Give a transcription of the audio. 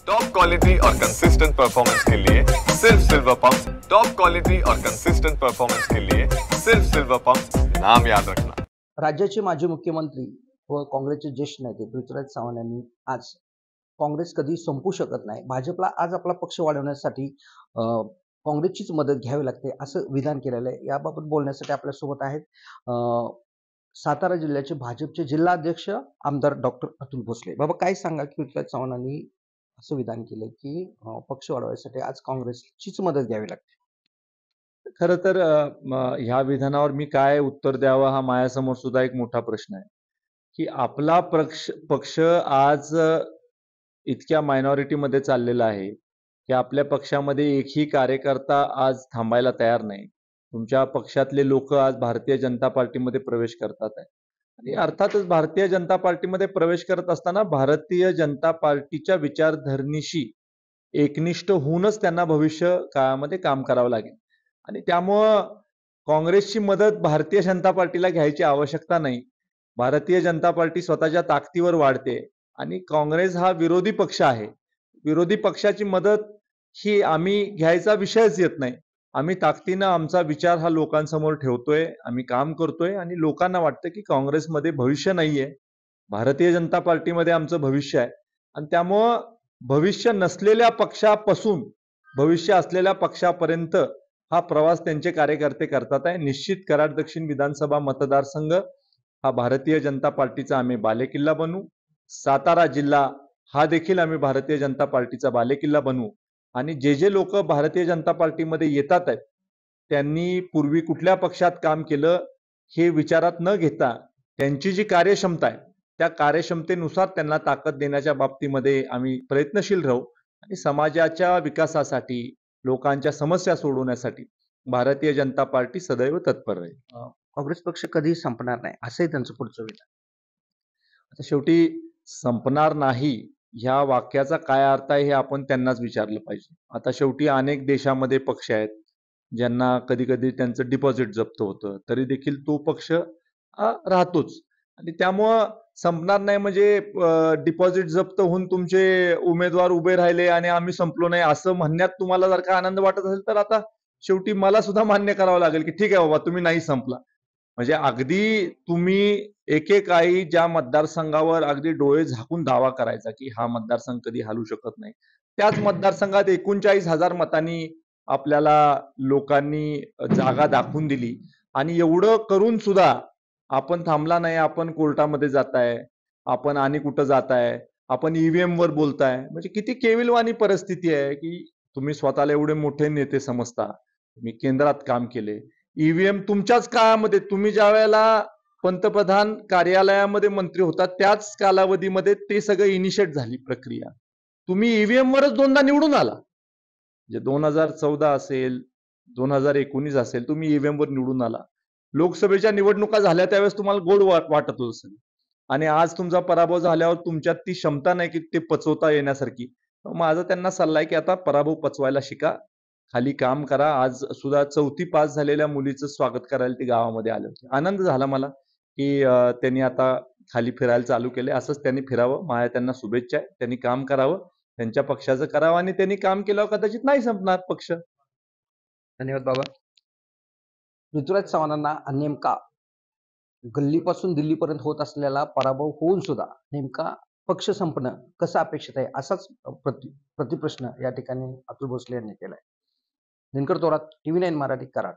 Top quality और consistent performance के लिए सिर्फ सिल्वर पंप। टॉप क्वालिटी और कंसिस्टेंट परफॉर्मेंस के लिए सिर्फ सिल्वर पंप, नाम याद रखना। राज्याचे माजी मुख्यमंत्री व काँग्रेसचे ज्येष्ठ नेते पृथ्वीराज चव्हाण यांनी आज काँग्रेस कधी संपू शकत नाही, भाजपला आज आपला पक्ष वाढवण्यासाठी काँग्रेसचीच मदत घ्यावी लागते असं विधान केलेलं आहे। याबाबत बोलण्यासाठी आपल्यासोबत आहेत सातारा जिल्ह्याचे भाजपचे जिल्हाध्यक्ष आमदार डॉक्टर अतुल भोसले। बाबा काय सांगा की पृथ्वीराज चव्हाणांनी असं विधान केलं की पक्ष वाढवण्यासाठी आज काँग्रेसचीच मदत घ्यावी लागते। खरं तर ह्या विधानावर मी काय उत्तर द्यावं हा माझ्यासमोर सुद्धा एक मोठा प्रश्न आहे की आपला पक्ष आज इतक्या मायनॉरिटीमध्ये चाललेला आहे की आपल्या पक्षामध्ये एकही कार्यकर्ता आज थांबायला तयार नाही। तुमच्या पक्षातले लोक आज भारतीय जनता पार्टीमध्ये प्रवेश करतात आहे आणि अर्थातच भारतीय जनता पार्टीमध्ये प्रवेश करत असताना भारतीय जनता पार्टीच्या विचारधरणीशी एकनिष्ठ होऊनच त्यांना भविष्य काळामध्ये काम करावं लागेल आणि त्यामुळं काँग्रेसची मदत भारतीय जनता पार्टीला घ्यायची आवश्यकता नाही। भारतीय जनता पार्टी स्वतःच्या ताकदीवर वाढते आणि काँग्रेस हा विरोधी पक्ष आहे। विरोधी पक्षाची मदत ही आम्ही घ्यायचा विषयच येत नाही। आम्ही ताकदीनं आमचा विचार हा लोकांसमोर ठेवतोय, आम्ही काम करतोय आणि लोकांना वाटतं की काँग्रेसमध्ये भविष्य नाहीये, भारतीय जनता पार्टीमध्ये आमचं भविष्य आहे आणि त्यामुळं भविष्य नसलेल्या पक्षापासून भविष्य असलेल्या पक्षापर्यंत हा प्रवास त्यांचे कार्यकर्ते करतात आहे। निश्चित कराड दक्षिण विधानसभा मतदारसंघ हा भारतीय जनता पार्टीचा आम्ही बालेकिल्ला बनवू। सातारा जिल्हा हा देखील आम्ही भारतीय जनता पार्टीचा बालेकिल्ला बनवू आणि जे लोक भारतीय जनता पार्टीमध्ये येतात आहेत त्यांनी पूर्वी कुठल्या पक्षात काम केलं हे विचारात न घेता त्यांची जी कार्यक्षमता आहे त्या कार्यक्षमतेनुसार त्यांना ताकद देण्याच्या बाबतीमध्ये आम्ही प्रयत्नशील राहू आणि समाजाच्या विकासासाठी लोकांच्या समस्या सोडवण्यासाठी भारतीय जनता पार्टी सदैव तत्पर राहील। काँग्रेस पक्ष कधी संपणार नाही असंही त्यांचं पुढचं विधान। आता शेवटी संपणार नाही ह्या वाक्याचा काय अर्थ आहे हे आपण त्यांनाच विचारलं पाहिजे। आता शेवटी अनेक देशामध्ये पक्ष आहेत ज्यांना कधी कधी त्यांचं डिपॉझिट जप्त होतं तरी देखील तो पक्ष राहतोच आणि त्यामुळं संपणार नाही म्हणजे डिपॉझिट जप्त होऊन तुमचे उमेदवार उभे राहिले आणि आम्ही संपलो नाही असं म्हणण्यात तुम्हाला जर का आनंद वाटत असेल तर आता शेवटी मला सुद्धा मान्य करावं लागेल की ठीक आहे बाबा तुम्ही नाही संपला। म्हणजे अगदी तुम्ही एकेकाळी ज्या मतदारसंघावर अगदी डोळे झाकून दावा करायचा की हा मतदारसंघ कधी हलू शकत नाही, त्याच मतदारसंघात 39,000 मतांनी आपल्याला लोकांनी जागा दाखवून दिली आणि एवढं करून सुद्धा आपण थांबला नाही। आपण कोर्टामध्ये जाताय, आपण आणि कुठं जाताय, आपण ईव्हीएम वर बोलताय, म्हणजे किती केविलवाणी परिस्थिती आहे की तुम्ही स्वतःला एवढे मोठे नेते समजता, तुम्ही केंद्रात काम केले, ईव्हीएम तुमच्याच काळामध्ये तुम्ही ज्या वेळेला पंतप्रधान कार्यालयामध्ये मंत्री होता त्याच कालावधीमध्ये ते सगळं इनिशिएट झाली प्रक्रिया, तुम्ही ईव्हीएम वरच दोनदा निवडून आला। म्हणजे 2014 असेल 2019 असेल तुम्ही ईव्हीएम वर निवडून आला। लोकसभेच्या निवडणुका झाल्या त्यावेळेस तुम्हाला गोड वाटत असेल आणि आज तुमचा पराभव झाल्यावर तुमच्यात ती क्षमता नाही की ते पचवता येण्यासारखी। माझा त्यांना सल्ला आहे की आता पराभव पचवायला शिका, खाली काम करा। आज सुद्धा 4थी पास झालेल्या मुलीचं स्वागत करायला ती गावामध्ये आले होते। आनंद झाला मला की त्यांनी आता खाली फिरायला चालू केले, असंच त्यांनी फिरावं, माझ्या त्यांना शुभेच्छा आहे। त्यांनी काम करावं, त्यांच्या पक्षाचं करावं आणि त्यांनी काम केल्यावर कदाचित नाही संपणार पक्ष। धन्यवाद बाबा। पृथ्वीराज चव्हाणांना नेमका गल्लीपासून दिल्लीपर्यंत होत असलेला पराभव होऊन सुद्धा नेमका पक्ष संपणं कसं अपेक्षित आहे असाच प्रतिप्रश्न या ठिकाणी अतुल भोसले यांनी केलाय। दिनकर थोरात, TV9 मराठी, कराड।